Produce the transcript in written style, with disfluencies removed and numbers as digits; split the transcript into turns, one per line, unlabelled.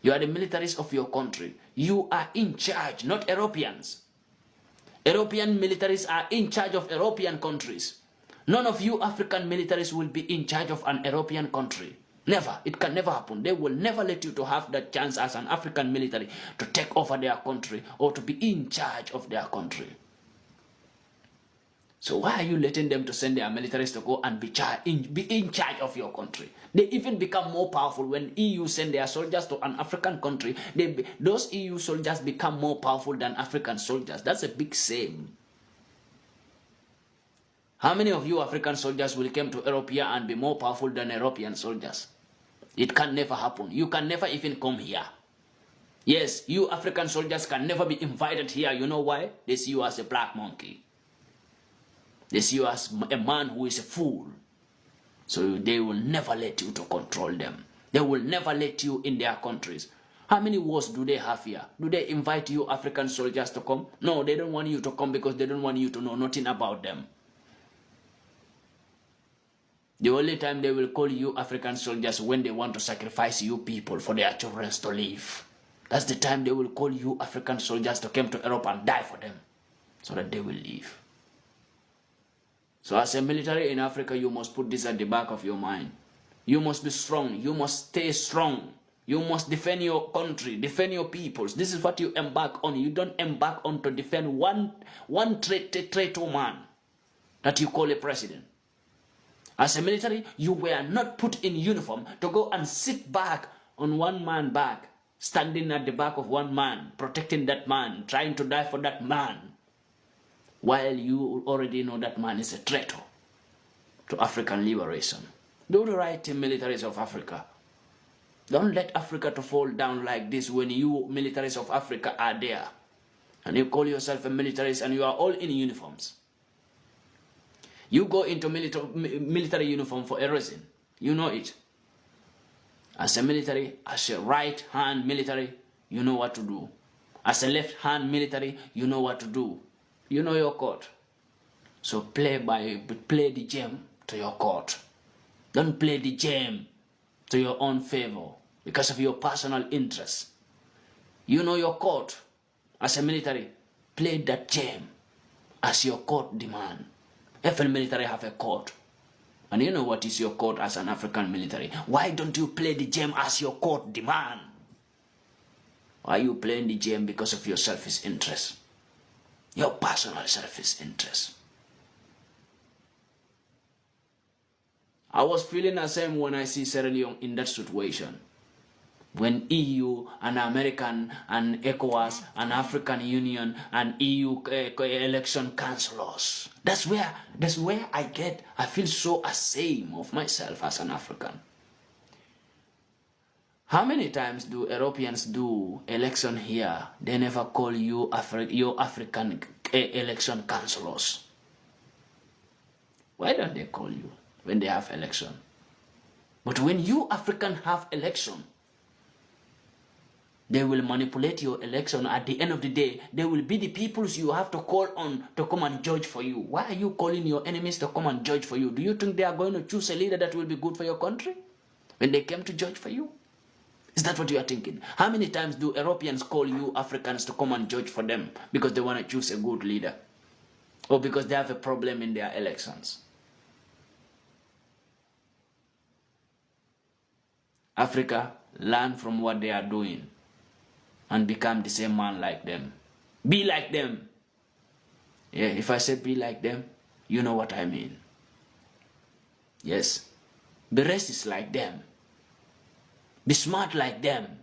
You are the militaries of your country. You are in charge, not Europeans. European militaries are in charge of European countries. None of you African militaries will be in charge of an European country. Never. It can never happen. They will never let you to have that chance as an African military to take over their country or to be in charge of their country. So why are you letting them to send their militaries to go and be in charge of your country? They even become more powerful when EU send their soldiers to an African country. Those EU soldiers become more powerful than African soldiers. That's a big shame. How many of you African soldiers will come to Europe here and be more powerful than European soldiers? It can never happen. You can never even come here. Yes, you African soldiers can never be invited here. You know why? They see you as a black monkey. They see you as a man who is a fool. So they will never let you to control them. They will never let you in their countries. How many wars do they have here? Do they invite you African soldiers to come? No, they don't want you to come because they don't want you to know nothing about them. The only time they will call you African soldiers when they want to sacrifice you people for their children to live. That's the time they will call you African soldiers to come to Europe and die for them so that they will live. So as a military in Africa, you must put this at the back of your mind. You must be strong. You must stay strong. You must defend your country, defend your peoples. This is what you embark on. You don't embark on to defend one traitor man that you call a president. As a military, you were not put in uniform to go and sit back on one man's back, standing at the back of one man, protecting that man, trying to die for that man, while you already know that man is a traitor to African liberation. Do the right thing, militaries of Africa. Don't let Africa to fall down like this when you militaries of Africa are there. And you call yourself a militaries and you are all in uniforms. You go into military uniform for a reason. You know it. As a military, as a right-hand military, you know what to do. As a left-hand military, you know what to do. You know your court. So play the game to your court. Don't play the game to your own favor because of your personal interest. You know your court. As a military, play that game as your court demand. Every military have a court. And you know what is your court as an African military. Why don't you play the game as your court demand? Why are you playing the game because of your selfish interest? Your personal selfish interest. I was feeling the same when I see Sierra Leone in that situation. When EU and American and ECOWAS and African Union and EU election councillors. That's where I feel so ashamed of myself as an African. How many times do Europeans do election here? They never call you your African election councillors. Why don't they call you when they have election? But when you African have election, they will manipulate your election. At the end of the day, they will be the peoples you have to call on to come and judge for you. Why are you calling your enemies to come and judge for you? Do you think they are going to choose a leader that will be good for your country when they came to judge for you? Is that what you are thinking? How many times do Europeans call you Africans to come and judge for them because they want to choose a good leader? Or because they have a problem in their elections? Africa, learn from what they are doing and become the same man like them. Be like them. Yeah, if I say be like them, you know what I mean. Yes. Be racist like them. Be smart like them.